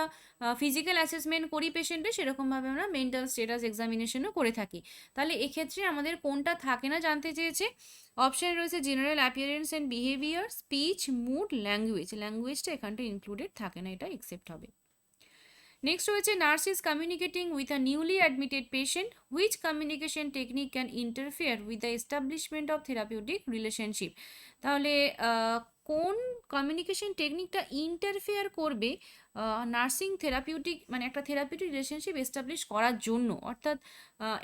ফিজিক্যাল অ্যাসেসমেন্ট করি পেশেন্টে, সেরকমভাবে আমরা মেন্টাল স্টেটাস এক্সামিনেশনও করে থাকি। তাহলে এক্ষেত্রে আমাদের কোনটা থাকে না জানতে চেয়েছে। অপশন রয়েছে general appearance and behaviour, speech, mood, language. ল্যাঙ্গুয়েজটা এখানটা ইনক্লুডেড থাকে না, এটা এক্সেপ্ট হবে। নেক্সট রয়েছে nurse is communicating with a newly admitted patient, which communication technique can interfere with the establishment of therapeutic relationship. তাহলে কোন কমিউনিকেশন টেকনিকটা ইন্টারফেয়ার করবে নার্সিং থেরাপিউটিক, মানে একটা থেরাপিউটিক রিলেশনশিপ এস্টাবলিশ করার জন্য, অর্থাৎ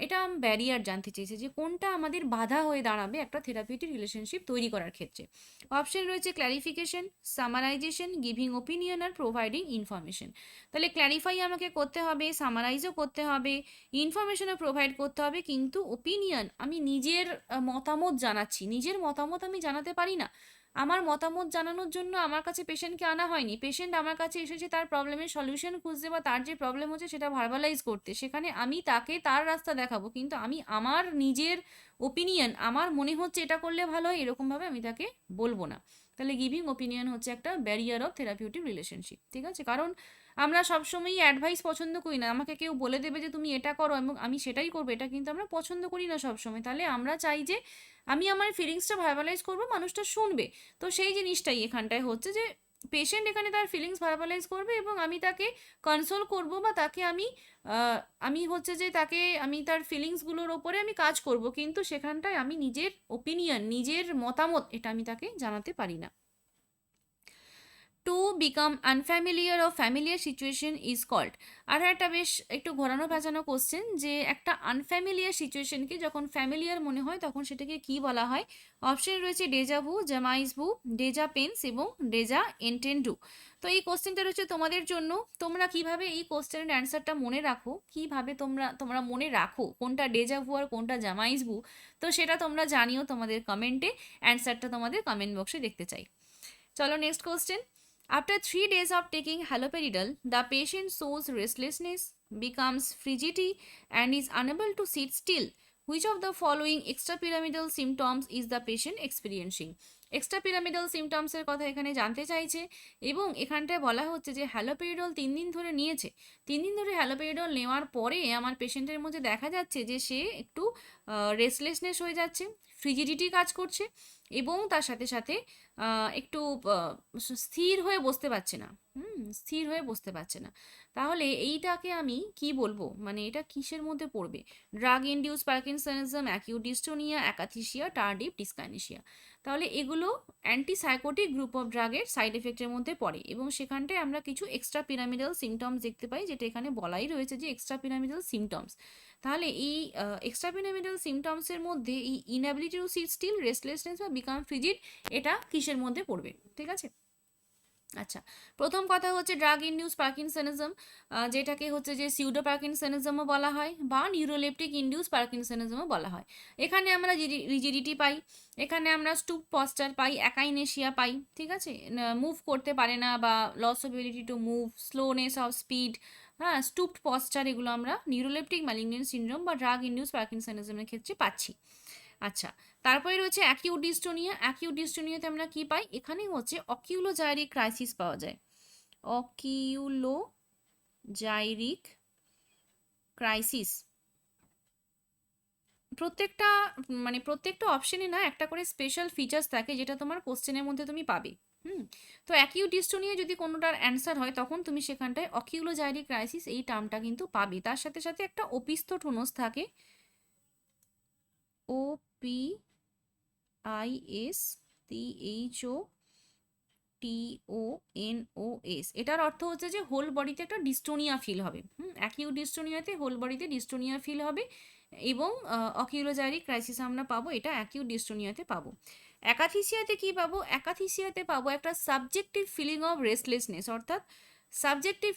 এটা ব্যারিয়ার জানতে চেয়েছে যে কোনটা আমাদের বাধা হয়ে দাঁড়াবে একটা থেরাপিউটিক রিলেশনশিপ তৈরি করার ক্ষেত্রে। অপশন রয়েছে clarification, summarisation, giving opinion are providing information. তাহলে ক্ল্যারিফাই আমাকে করতে হবে, সামারাইজও করতে হবে, ইনফরমেশনও প্রোভাইড করতে হবে, কিন্তু ওপিনিয়ন আমি নিজের মতামত জানাচ্ছি, নিজের মতামত আমি জানাতে পারি না। আমার মতামত জানানোর জন্য আমার কাছে পেশেন্টকে আনা হয়নি, পেশেন্ট আমার কাছে এসেছে তার প্রবলেমের সলিউশন খুঁজতে বা তার যে প্রবলেম হচ্ছে সেটা ভার্বালাইজ করতে, সেখানে আমি তাকে তার রাস্তা দেখাবো, কিন্তু আমি আমার নিজের ওপিনিয়ন, আমার মনে হচ্ছে এটা করলে ভালো হয়, এরকমভাবে আমি তাকে বলবো না। তাহলে গিভিং ওপিনিয়ন হচ্ছে একটা ব্যারিয়ার অফ থেরাপিউটিক রিলেশনশিপ। ঠিক আছে? কারণ আমরা সবসময়ই অ্যাডভাইস পছন্দ করি না, আমাকে কেউ বলে দেবে যে তুমি এটা করো এবং আমি সেটাই করবো, এটা কিন্তু আমরা পছন্দ করি না সবসময়। তাহলে আমরা চাই যে আমি আমার ফিলিংসটা ভার্বালাইজ করবো, মানুষটা শুনবে। তো সেই জিনিসটাই এখানটায় হচ্ছে যে পেশেন্ট এখানে তার ফিলিংস ভার্বালাইজ করবে এবং আমি তাকে কনসোল করব, বা তাকে আমি হচ্ছে যে তাকে আমি তার ফিলিংসগুলোর ওপরে আমি কাজ করব, কিন্তু সেখানটায় আমি নিজের ওপিনিয়ন, নিজের মতামত এটা আমি তাকে জানাতে পারি না। To become unfamiliar of familiar situation is called. আর একটা বেশ একটু ঘোরানো পেঁচানো কোশ্চেন, যে একটা আনফ্যামিলিয়ার সিচুয়েশনকে যখন ফ্যামিলিয়ার মনে হয় তখন সেটাকে কি বলা হয়। অপশন রয়েছে ডেজাভু, জামাইজভু, ডেজা পেন্স এবং ডেজা এন্টেন্ডু। তো এই কোশ্চেনটা রয়েছে তোমাদের জন্য। তোমরা কিভাবে এই কোশ্চেনের অ্যান্সারটা মনে রাখো, কিভাবে তোমরা মনে রাখো কোনটা ডেজাভু আর কোনটা জামাইজভু, তো সেটা তোমরা জানিও তোমাদের কমেন্টে, অ্যান্সারটা তোমাদের কমেন্ট বক্সে দেখতে চাই। চলো next question. After 3 days of taking haloperidol, the patient shows restlessness, becomes fidgety, and is unable to sit still. Which of the following extrapyramidal symptoms is the patient experiencing? Extrapyramidal সিমটমসের কথা এখানে জানতে চাইছে, এবং এখানটায় বলা হচ্ছে যে হ্যালোপেরিডল 3 দিন ধরে নিয়েছে। 3 দিন ধরে হ্যালোপেরিডল নেওয়ার পরে আমার পেশেন্টের মধ্যে দেখা যাচ্ছে যে সে একটু রেস্টলেসনেস হয়ে যাচ্ছে, ফ্রিজিডিটি কাজ করছে, এবং তার সাথে সাথে একটু স্থির হয়ে বসতে পারছে না। স্থির হয়ে বসতে পারছে না। তাহলে এইটাকে আমি কি বলবো, মানে এটা কিসের মধ্যে পড়বে? Drug induce parkinsonism, acute dystonia, akathisia, tardive dyskinesia. তাহলে এগুলো অ্যান্টিসাইকোটিক গ্রুপ অফ ড্রাগের সাইড এফেক্টের মধ্যে পড়ে, এবং সেখানটায় আমরা কিছু এক্সট্রা পিরামিডাল সিমটমস দেখতে পাই, যেটা এখানে বলাই রয়েছে যে এক্সট্রা পিরামিডাল সিমটমস। তাহলে এই এক্সট্রা পিরামিডাল সিমটমসের মধ্যে এই inability to sit still, restlessness বা বিকাম ফ্রিজিড, এটা কিসের মধ্যে পড়বে? ঠিক আছে? আচ্ছা, প্রথম কথা হচ্ছে ড্রাগ ইনডিউস পার্কিনসনিজম, যেটাকে হচ্ছে যে সিউডো পার্কিনসনিজমও বলা হয় বা নিউরোলেপটিক ইনডিউস পার্কিনসনিজমও বলা হয়। এখানে আমরা রিজিডিটি পাই, এখানে আমরা স্টুপ পস্টার পাই, অ্যাকাইনেশিয়া পাই। ঠিক আছে? মুভ করতে পারে না বা loss of ability to move, slowness of speed, হ্যাঁ, স্টুপড পস্টার, এগুলো আমরা নিউরোলেপটিক ম্যালিগন্যান্ট সিনড্রোম বা ড্রাগ ইনডিউস পার্কিনসনিজমের ক্ষেত্রে পাচ্ছি। আচ্ছা, তারপরে রয়েছে অ্যাকিউট ডিস্টোনিয়া। অ্যাকিউট ডিস্টোনিয়াতে আমরা কি পাই? এখানে হচ্ছে অকিউলোজাইরিক ক্রাইসিস পাওয়া যায়। অকিউলোজাইরিক ক্রাইসিস প্রত্যেকটা অপশনে না একটা করে স্পেশাল ফিচার্স থাকে, যেটা তোমার কোশ্চেনের মধ্যে তুমি পাবে। তো অ্যাকিউট ডিস্টোনিয়া যদি কোনোটার অ্যান্সার হয় তখন তুমি সেখানটায় অকিউলোজাইরিক ক্রাইসিস এই টার্মটা কিন্তু পাবে। তার সাথে সাথে একটা ওপিস্থোটোনোস থাকে, OPISTHOTONOS। এটার অর্থ হচ্ছে যে হোল বডিতে একটা ডিস্টোনিয়া ফিল হবে। অ্যাকিউট ডিস্টোনিয়াতে হোল বডিতে ডিস্টোনিয়া ফিল হবে, এবং অকিউলোজাইরিক ক্রাইসিস আমরা পাবো, এটা অ্যাকিউট ডিস্টোনিয়াতে পাবো। অ্যাকাথিসিয়াতে কি পাবো? অ্যাকাথিসিয়াতে পাবো একটা সাবজেক্টিভ ফিলিং অফ রেস্টলেসনেস, অর্থাৎ সাবজেক্টিভ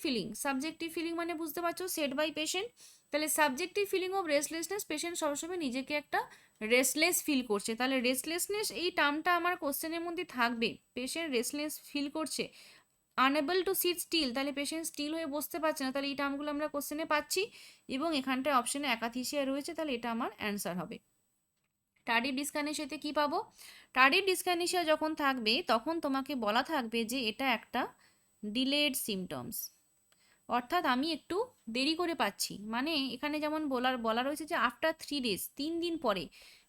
ফিলিং মানে বুঝতে পারছো, সেট বাই পেশেন্ট। তাহলে subjective feeling of restlessness, patient সবসময় নিজেকে একটা রেস্টলেস ফিল করছে। তাহলে রেস্টলেসনেস এই টার্মটা আমার কোশ্চেনের মধ্যে থাকবে। পেশেন্ট রেস্টলেস ফিল করছে, আনএবল টু সিট স্টিল, তাহলে পেশেন্ট স্টিল হয়ে বসতে পারছে না, তাহলে এই টার্মগুলো আমরা কোশ্চেনে পাচ্ছি এবং এখানটায় অপশনে অ্যাকাথিসিয়া রয়েছে, তাহলে এটা আমার অ্যান্সার হবে। টার্ডিভ ডিসকাইনেসিয়াতে কি পাবো? টার্ডিভ ডিসকাইনেসিয়া যখন থাকবে তখন তোমাকে বলা থাকবে যে এটা একটা ডিলেড সিমটমস, অর্থাৎ আমি একটু দেরি করে পাচ্ছি। মানে এখানে যেমন বলা রয়েছে যে আফটার 3 days, 3 দিন পরে,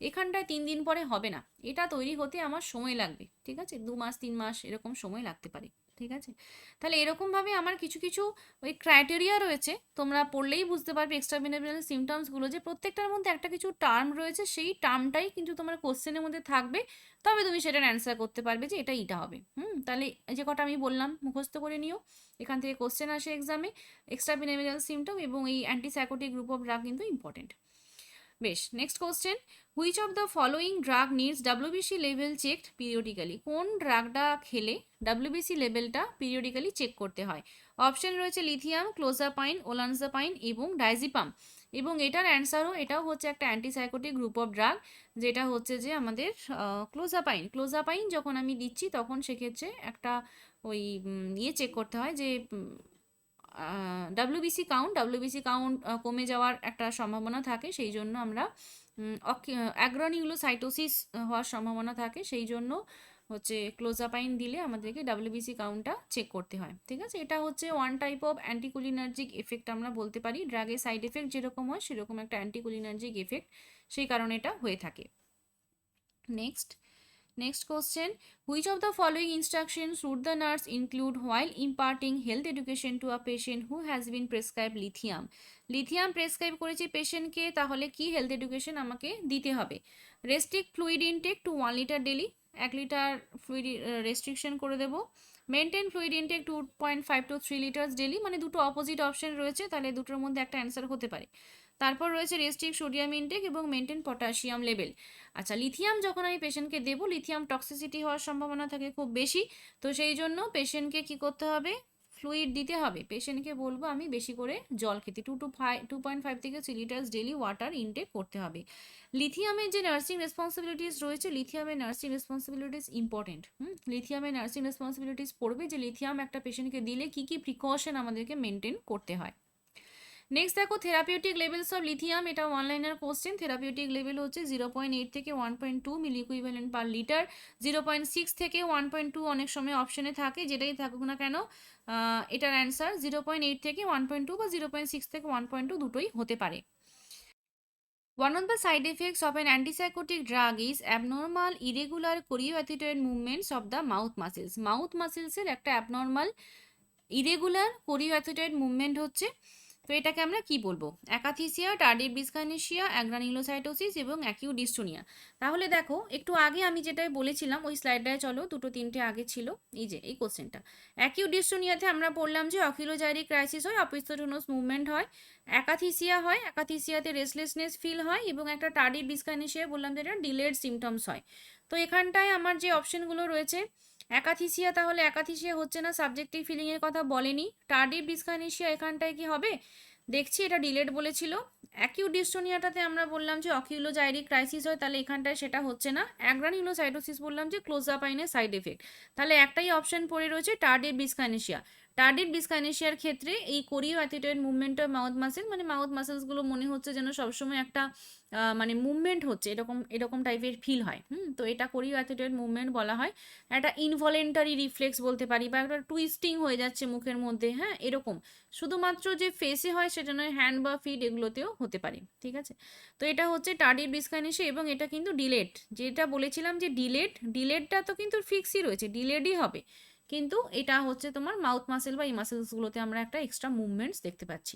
এখানটায় 3 দিন পরে হবে না, এটা তৈরি হতে আমার সময় লাগবে, ঠিক আছে, 2 মাস 3 মাস এরকম সময় লাগতে পারে, ঠিক আছে। তাহলে এরকমভাবে আমার কিছু কিছু ওই ক্রাইটেরিয়া রয়েছে, তোমরা পড়লেই বুঝতে পারবে এক্সট্রামিনেবল সিমটমসগুলো, যে প্রত্যেকটার মধ্যে একটা কিছু টার্ম রয়েছে, সেই টার্মটাই কিন্তু তোমার কোশ্চেনের মধ্যে থাকবে, তবে তুমি সেটার অ্যান্সার করতে পারবে যে এটা হবে। তাহলে এই যে কটা আমি বললাম মুখস্থ করে নিও, এখান থেকে কোশ্চেন আসে এক্সামে। এক্সট্রাপিনেমিনাল সিমটম এবং এই অ্যান্টিসাইকোটিক গ্রুপ অফ ড্রাগ কিন্তু ইম্পর্টেন্ট। বেশ, next question, which of the following drug needs WBC level checked periodically? কোন ড্রাগটা খেলে ডাব্লিউবিসি লেভেলটা পিরিয়ডিক্যালি চেক করতে হয়? অপশন রয়েছে লিথিয়াম, ক্লোজাপাইন, ওলানজাপাইন এবং ডাইজিপাম। এবং এটার অ্যান্সারও, এটাও হচ্ছে একটা অ্যান্টিসাইকোটিক গ্রুপ অফ ড্রাগ, যেটা হচ্ছে যে আমাদের ক্লোজাপাইন যখন আমি দিচ্ছি তখন সেক্ষেত্রে একটা ওই ইয়ে চেক করতে হয় যে ডাব্লিউবিসি কাউন্ট কমে যাওয়ার একটা সম্ভাবনা থাকে, সেই জন্য আমরা অ্যাগ্রনিউলোসাইটোসিস হওয়ার সম্ভাবনা থাকে, সেই জন্য হচ্ছে ক্লোজাপাইন দিলে আমাদেরকে ডাব্লিউবিসি কাউন্টটা চেক করতে হয়, ঠিক আছে। এটা হচ্ছে one type of anticholinergic effect আমরা বলতে পারি, ড্রাগের সাইড এফেক্ট যেরকম হয় সেরকম একটা অ্যান্টিকোলিনার্জিক এফেক্ট, সেই কারণে এটা হয়ে থাকে। Next question, which of the following instructions should the nurse include while imparting health education to a patient who has been prescribed lithium? Lithium prescribe করেছি পেশেন্টকে, তাহলে কি হেলথ এডুকেশন আমাকে দিতে হবে? Restrict fluid intake to 1 litre daily, 1 litre fluid restriction করে দেবো। Maintain fluid intake 2.5 to 3 litres daily, মানে দুটো অপোজিট অপশন রয়েছে, তাহলে দুটোর মধ্যে একটা অ্যান্সার হতে পারে। তারপর রয়েছে রেস্ট্রিক্ট সোডিয়াম ইনটেক এবং মেনটেন পটাশিয়াম লেভেল। আচ্ছা, লিথিয়াম যখন আমি পেশেন্টকে দেবো, লিথিয়াম টক্সিসিটি হওয়ার সম্ভাবনা থাকে খুব বেশি, তো সেই জন্য পেশেন্টকে কি করতে হবে? ফ্লুইড দিতে হবে। পেশেন্টকে বলবো আমি বেশি করে জল খেতে, 2.5 থেকে 3 লিটার্স ডেলি ওয়াটার ইনটেক করতে হবে। লিথিয়ামের যে নার্সিং রেসপন্সিবিলিটিস রয়েছে, লিথিয়ামের নার্সিং রেসপন্সিবিলিটিস ইম্পর্টেন্ট। লিথিয়ামের নার্সিং রেসপন্সিবিলিটিস পড়বে যে লিথিয়াম একটা পেশেন্টকে দিলে কি কি প্রিকশন আমাদেরকে মেনটেন করতে হয়। নেক্সট দেখো, থেরাপিউটিক লেভেলস অফ লিথিয়াম, এটা অনলাইনের কোশ্চেন। থেরাপিউটিক লেভেল হচ্ছে 0.8 থেকে 1.2 মিলি ইকুইভ্যালেন্ট পার লিটার, 0.6 থেকে 1.2 অনেক সময় অপশনে থাকে, যেটাই থাকুক না কেন এটার অ্যান্সার 0.8 থেকে 1.2 বা 0.6 থেকে 1.2 দুটোই হতে পারে। One of the side effects of an antipsychotic drug is abnormal, irregular, choreoathetoid movements of the mouth muscles. Mouth মাসেলসের একটা অ্যাবনর্মাল, ইরেগুলার, কোরিওঅ্যাথেটয়েড মুভমেন্ট হচ্ছে, তো এটাকে আমরা কি বলবো? অ্যাকাথিসিয়া, টার্ডিভ ডিসকাইনেসিয়া, অ্যাগ্রানিউলোসাইটোসিস এবং অ্যাকিউট ডিস্টোনিয়া। তাহলে দেখো, একটু আগে আমি যেটাই বলেছিলাম ওই স্লাইডটায় চলো, দুটো তিনটে আগে ছিল, এই যে এই কোশ্চেনটা। অ্যাকিউট ডিস্টোনিয়াতে আমরা বললাম যে অকিলোজাইরিক ক্রাইসিস হয়, অপিস্থোটোনাস মুভমেন্ট হয়। অ্যাকাথিসিয়া হয়, অ্যাকাথিসিয়াতে রেস্টলেসনেস ফিল হয়, এবং একটা টার্ডিভ ডিসকাইনেসিয়া বললাম যেটা ডিলেড সিমটমস হয়। তো এখানটায় আমার যে অপশনগুলো রয়েছে, অ্যাকাথিসিয়া, তাহলে অ্যাকাথিসিয়া হচ্ছে না, সাবজেক্টিভ ফিলিং এর কথা বলেনি। টার্ডিভ ডিসকাইনেসিয়া এখানটায় কি হবে? দেখছি এটা ডিলেট বলেছিল। অ্যাকিউট ডিস্টোনিয়াটাতে আমরা বললাম যে অকিউলোজাইরিক ক্রাইসিস হয়, তাহলে এখানটায় সেটা হচ্ছে না। অ্যাগ্রানিউলোসাইটোসিস বললাম যে ক্লোজাপাইনের সাইড এফেক্ট, তাহলে একটাই অপশন পড়ে রয়েছে টার্ডিভ ডিসকাইনেসিয়া। টার্ডিভ ডিসকাইনেসিয়ার ক্ষেত্রে এই কোরিওঅ্যাথেটয়েড মুভমেন্ট অফ মাউথ মাসেল, মানে মাউথ মাসেলসগুলো মনে হচ্ছে যেন সবসময় একটা মানে মুভমেন্ট হচ্ছে, এরকম এরকম টাইপের ফিল হয়। তো এটা কোরিওঅ্যাথেটয়েড মুভমেন্ট বলা হয়। একটা ইনভলেন্টারি রিফ্লেক্স বলতে পারি, বা একটা টুইস্টিং হয়ে যাচ্ছে মুখের মধ্যে, হ্যাঁ এরকম। শুধুমাত্র যে ফেসে হয় সেটা নয়, হ্যান্ড বা ফিট এগুলোতেও হতে পারে, ঠিক আছে। তো এটা হচ্ছে টার্ডিভ ডিসকাইনেসিয়া, এবং এটা কিন্তু ডিলেট, যেটা বলেছিলাম যে ডিলেটটা তো কিন্তু ফিক্সই রয়েছে, ডিলেডই হবে, কিন্তু এটা হচ্ছে তোমার মাউথ মাসেল বা এই মাসেলসগুলোতে আমরা একটা এক্সট্রা মুভমেন্টস দেখতে পাচ্ছি।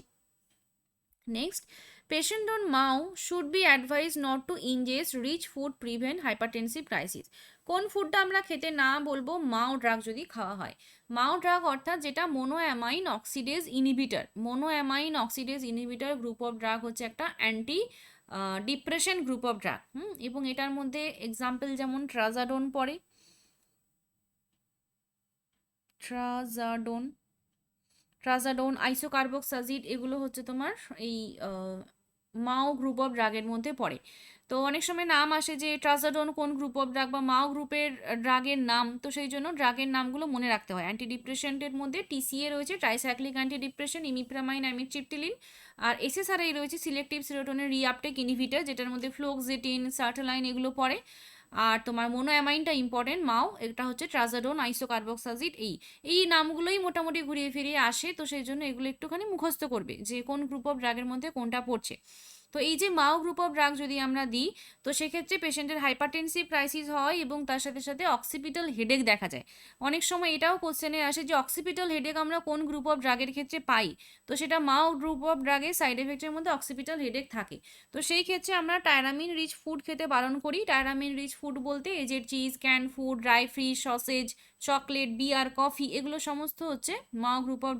Next, patient on MAO should be advice not to ingest rich food, prevent hypertensive crisis. কোন ফুডটা আমরা খেতে না বলবো মাও ড্রাগ যদি খাওয়া হয়? মাও ড্রাগ অর্থাৎ যেটা monoamine oxidase inhibitor, monoamine oxidase inhibitor group of drug হচ্ছে একটা anti depression group of drug. এবং এটার মধ্যে এক্সাম্পল যেমন ট্রাজাডোন পড়ে, ট্রাজাডোন ট্রাজাডোন আইসোকার্বক্সাজিড, এগুলো হচ্ছে তোমার এই মাও গ্রুপ অফ ড্রাগের মধ্যে পড়ে। তো অনেক সময় নাম আসে যে ট্রাজাডোন কোন গ্রুপ অফ ড্রাগ বা মাও গ্রুপের ড্রাগের নাম, তো সেই জন্য ড্রাগের নামগুলো মনে রাখতে হয়। অ্যান্টিডিপ্রেশেন্টের মধ্যে টিসিএ রয়েছে, ট্রাইসাইক্লিক অ্যান্টিডিপ্রেশন, ইমিপ্রামাইন, অ্যামিট্রিপ্টিলিন। আর এসএসআরআই রয়েছে, সিলেক্টিভ সিরোটোনিন রিআপটেক ইনহিবিটর, যেটার মধ্যে ফ্লোক্সেটিন, সার্টালাইন এগুলো পড়ে। আর তোমার মোনোঅ্যামাইনটা ইম্পর্টেন্ট, মাও, এটা হচ্ছে ট্রাজাডোন আইসোকার্বক্সাজিড। এই নামগুলোই মোটামুটি ঘুরিয়ে ফিরিয়ে আসে, তো সেই জন্য এগুলো একটুখানি মুখস্থ করবে যে কোন গ্রুপ অফ ড্রাগের মধ্যে কোনটা পড়ছে। তো এই যে মাও গ্রুপ অফ ড্রাগ যদি আমরা দিই, তো সেক্ষেত্রে পেশেন্টের হাইপারটেনসিভ ক্রাইসিস হয় এবং তার সাথে সাথে অক্সিপিটাল হেডেক দেখা যায়। অনেক সময় এটাও কোশ্চেনে আসে যে অক্সিপিটাল হেডেক আমরা কোন গ্রুপ অফ ড্রাগের ক্ষেত্রে পাই, তো সেটা মাও গ্রুপ অফ ড্রাগের সাইড এফেক্টের মধ্যে অক্সিপিটাল হেডেক থাকে। তো সেই ক্ষেত্রে আমরা টায়রামিন রিচ ফুড খেতে বারণ করি। টায়রামিন রিচ ফুড বলতে aged cheese, can food, dry fish, sausage, chocolate, beer, coffee, এগুলো সমস্ত হচ্ছে মাও গ্রুপ অফ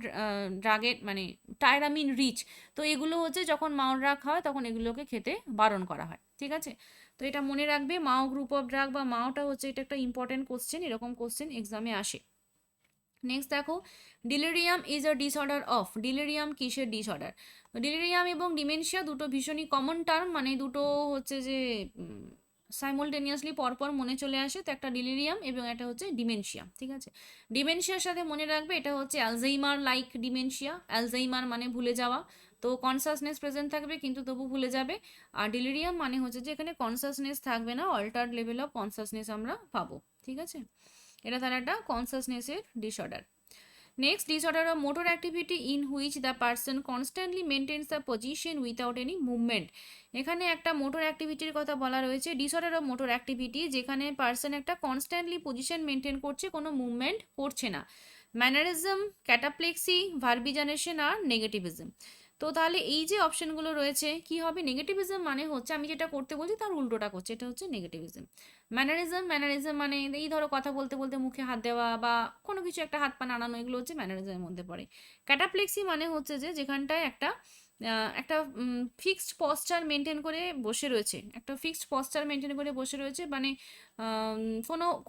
ড্রাগের মানে টায়রামিন রিচ। তো এগুলো হচ্ছে যখন মাও ড্রাগ হয় তখন এগুলোকে খেতে বারণ করা হয়, ঠিক আছে। তো এটা মনে রাখবে, মাও গ্রুপ অফ ড্রাগ বা মাওটা হচ্ছে, এটা একটা ইম্পর্টেন্ট কোশ্চেন, এরকম কোশ্চেন এক্সামে আসে। নেক্সট দেখো, delirium is a disorder of. Delirium কিসের ডিসঅর্ডার? ডিলিরিয়াম এবং ডিমেনশিয়া দুটো ভীষণই কমন টার্ম, মানে দুটো হচ্ছে যে সাইমultaneously পরপর মনে চলে আসে। তো একটা ডিলিরিয়াম এবং একটা হচ্ছে ডিমেনশিয়া, ঠিক আছে। ডিমেনশিয়ার সাথে মনে রাখবে এটা হচ্ছে অ্যালজাইমার লাইক ডিমেনশিয়া। অ্যালজাইমার মানে ভুলে যাওয়া, তো কনসাসনেস প্রেজেন্ট থাকবে কিন্তু তবু ভুলে যাবে। আর ডিলিরিয়াম মানে হচ্ছে যে এখানে কনসাসনেস থাকবে না, অল্টার্ড লেভেল অফ কনসাসনেস আমরা পাবো, ঠিক আছে। এটা তার একটা কনসাসনেসের disorder. Next, disorder of motor activity in which the person constantly maintains the position without any movement। এখানে একটা মোটর অ্যাক্টিভিটির কথা বলা রয়েছে, ডিসঅর্ডার অফ মোটর অ্যাক্টিভিটি, যেখানে পার্সন একটা কনস্ট্যান্টলি পজিশন মেনটেন করছে, কোনো মুভমেন্ট করছে না। ম্যানারিজম, ক্যাটাপ্লেক্সি, ভার্বিজানেশন আর নেগেটিভিজম। তো তাহলে এই যে অপশনগুলো রয়েছে কি হবে? নেগেটিভিজম মানে হচ্ছে আমি যেটা করতে বলছি তার উল্টোটা করছে, এটা হচ্ছে নেগেটিভিজম। ম্যানারিজম মানে এই ধরো কথা বলতে বলতে মুখে হাত দেওয়া বা কোনো কিছু একটা হাত পা নাড়ানো, এগুলো হচ্ছে ম্যানারিজমের মধ্যে পড়ে। ক্যাটাপ্লেক্সি মানে হচ্ছে যে যেখানটায় একটা ফিক্সড পশ্চার মেনটেন করে বসে রয়েছে, একটা ফিক্সড পশ্চার মেনটেন করে বসে রয়েছে, মানে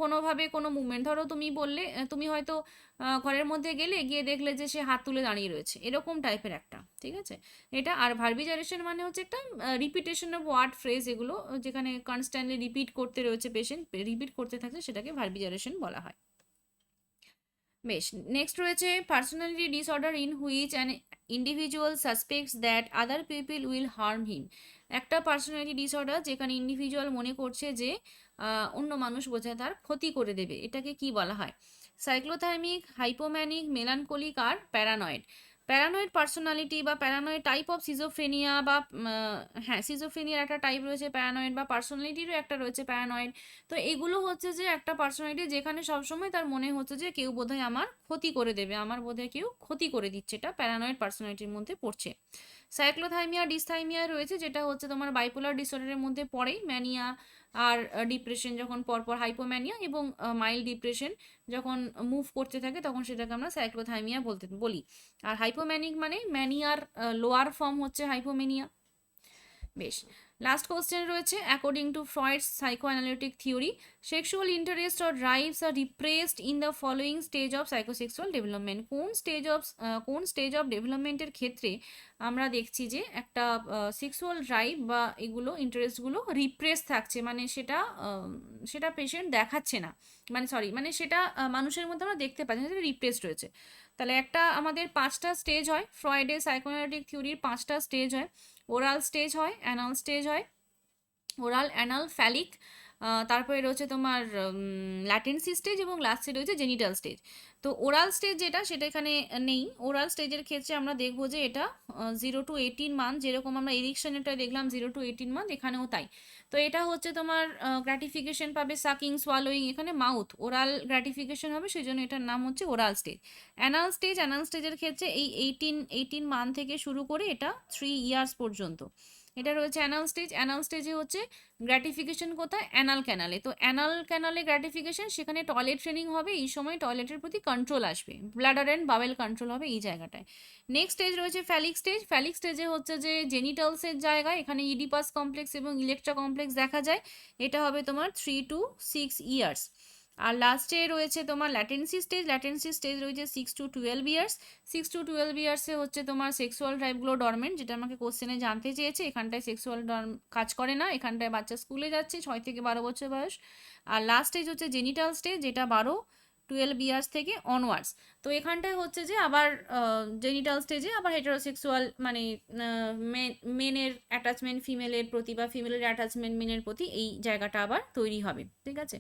কোনোভাবে কোনো মুভমেন্ট, ধরো তুমি বললে তুমি হয়তো ঘরের মধ্যে গেলে, গিয়ে দেখলে যে সে হাত তুলে দাঁড়িয়ে রয়েছে, এরকম টাইপের একটা, ঠিক আছে এটা। আর ভার্বিজারেশন মানে হচ্ছে একটা রিপিটেশন অফ ওয়ার্ড ফ্রেজ, এগুলো যেখানে কনস্ট্যান্টলি রিপিট করতে রয়েছে, পেশেন্ট রিপিট করতে থাকছে, সেটাকে ভার্বিজারেশন বলা হয়। বেশ, নেক্সট রয়েছে personality disorder in which an individual suspects that other people will harm him. একটা পার্সোনালিটি ডিসঅর্ডার যেখানে ইন্ডিভিজুয়াল মনে করছে যে অন্য মানুষ বোঝায় তার ক্ষতি করে দেবে, এটাকে কি বলা হয়? সাইক্লোথাইমিক, হাইপোম্যানিক, মেলানকোলিক আর প্যারানয়েড। প্যারানয়েড পার্সোনালিটি বা প্যারানয়েড টাইপ অফ সিজোফ্রেনিয়া বা হ্যাঁ, সিজোফ্রেনিয়ার একটা টাইপ রয়েছে প্যারানয়েড, বা পার্সোনালিটিরও একটা রয়েছে প্যারানয়েড। তো এগুলো হচ্ছে যে একটা পার্সোনালিটি যেখানে সবসময় তার মনে হচ্ছে যে কেউ বোধহয় আমার ক্ষতি করে দেবে, আমার বোধহয় কেউ ক্ষতি করে দিচ্ছে, এটা প্যারানয়েড পার্সোনালিটির মধ্যে পড়ছে। সাইক্লোথাইমিয়া, ডিসথাইমিয়া রয়েছে, যেটা হচ্ছে তোমার বাইপোলার ডিসঅর্ডারের মধ্যে পড়ে। ম্যানিয়া আর ডিপ্রেশন যখন পরপর, হাইপোম্যানিয়া এবং মাইল্ড ডিপ্রেশন যখন মুভ করতে থাকে তখন সেটাকে আমরা সাইক্লোথাইমিয়া বলি। আর হাইপোম্যানিক মানে ম্যানিয়ার লোয়ার ফর্ম হচ্ছে হাইপোমেনিয়া। বেশ, লাস্ট কোশ্চেন রয়েছে, according to Freud's psychoanalytic theory, sexual interest or drives are repressed in the following stage of psychosexual development. কোন স্টেজ অফ ডেভেলপমেন্টের ক্ষেত্রে আমরা দেখছি যে একটা সেক্সুয়াল ড্রাইভ বা এগুলো ইন্টারেস্টগুলো রিপ্রেস থাকছে, মানে সেটা পেশেন্ট দেখাচ্ছে না, মানে সেটা মানুষের মধ্যে আমরা দেখতে পাচ্ছি না, সেটা রিপ্রেসড রয়েছে। তাহলে একটা আমাদের 5টা স্টেজ হয়, ফ্রয়েডের সাইকোঅ্যানালিটিক থিওরির 5টা স্টেজ হয়। ওরাল স্টেজ হয়, অ্যানাল স্টেজ হয়, ওরাল, অ্যানাল, ফ্যালিক, তারপরে রয়েছে তোমার ল্যাটেন্সি স্টেজ, এবং লাস্টে রয়েছে জেনিটাল স্টেজ। তো ওরাল স্টেজ যেটা, সেটা এখানে নেই। ওরাল স্টেজের ক্ষেত্রে আমরা দেখবো যে এটা 0 to 18 মান্থ, যেরকম আমরা এরিকশনেরটা দেখলাম 0 to 18 মান্থ, এখানেও তাই। তো এটা হচ্ছে তোমার গ্র্যাটিফিকেশন পাবে সাকিং, সোয়ালোয়িং, এখানে মাউথ, ওরাল গ্র্যাটিফিকেশন হবে, সেই জন্য এটার নাম হচ্ছে ওরাল স্টেজ। অ্যানাল স্টেজের ক্ষেত্রে এই 18 মান্থ থেকে শুরু করে এটা 3 ইয়ার্স পর্যন্ত। এটা রয়েছে অ্যানাল স্টেজ। অ্যানাল স্টেজে হচ্ছে গ্র্যাটিফিকেশন কোথায়? অ্যানাল ক্যানালে। তো অ্যানাল ক্যানালে গ্র্যাটিফিকেশন, সেখানে টয়লেট ট্রেনিং হবে, এই সময় টয়লেটের প্রতি কন্ট্রোল আসবে, ব্লাডার অ্যান্ড বাওয়েল কন্ট্রোল হবে এই জায়গাটায়। নেক্সট স্টেজ রয়েছে ফ্যালিক স্টেজ। ফ্যালিক স্টেজে হচ্ছে যে জেনিটালসের জায়গা, এখানে ইডিপাস কমপ্লেক্স এবং ইলেকট্রা কমপ্লেক্স দেখা যায়। এটা হবে তোমার 3 to 6 ইয়ার্স। আর লাস্টে রয়েছে তোমার ল্যাটেন্সি স্টেজ। ল্যাটেন্সি স্টেজ রয়েছে 6 to 12 ইয়ার্স। 6 to 12 ইয়ার্সে হচ্ছে তোমার সেক্সুয়াল ড্রাইভগুলো ডরমেন্ট, যেটা আমাকে কোশ্চেনে জানতে চেয়েছে। এখানটায় সেক্সুয়াল কাজ করে না, এখানটায় বাচ্চা স্কুলে যাচ্ছে, 6 থেকে 12 বছর বয়স। আর লাস্ট স্টেজ হচ্ছে জেনিটাল স্টেজ, যেটা 12 ইয়ার্স থেকে অনওয়ার্ডস। তো এখানটায় হচ্ছে যে আবার জেনিটাল স্টেজে আবার হেটারোসেক্সুয়াল মানে মেনের অ্যাটাচমেন্ট ফিমেলের প্রতি বা ফিমেলের অ্যাটাচমেন্ট মেনের প্রতি, এই জায়গাটা আবার তৈরি হবে। ঠিক আছে,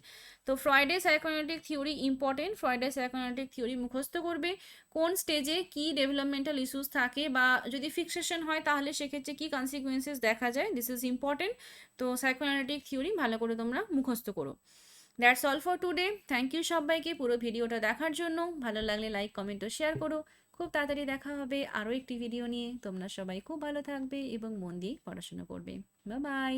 তো ফ্রয়েডের সাইকোঅ্যানালিটিক থিওরি ইম্পর্টেন্ট। ফ্রয়েডের সাইকোঅ্যানালিটিক থিওরি মুখস্থ করবে, কোন স্টেজে কি ডেভেলপমেন্টাল ইস্যুস থাকে, বা যদি ফিক্সেশন হয় তাহলে সেক্ষেত্রে কি কনসিকুয়েন্সেস দেখা যায়, দিস ইজ ইম্পর্টেন্ট। তো সাইকোঅ্যানালিটিক থিওরি ভালো করে তোমরা মুখস্থ করো। That's all for today. Thank you সবাইকে পুরো ভিডিওটা দেখার জন্য। ভালো লাগলে লাইক, কমেন্ট ও শেয়ার করো। খুব তাড়াতাড়ি দেখা হবে আরও একটি ভিডিও নিয়ে। তোমরা সবাই খুব ভালো থাকবে এবং মন দিয়ে পড়াশোনা করবে। Bye bye.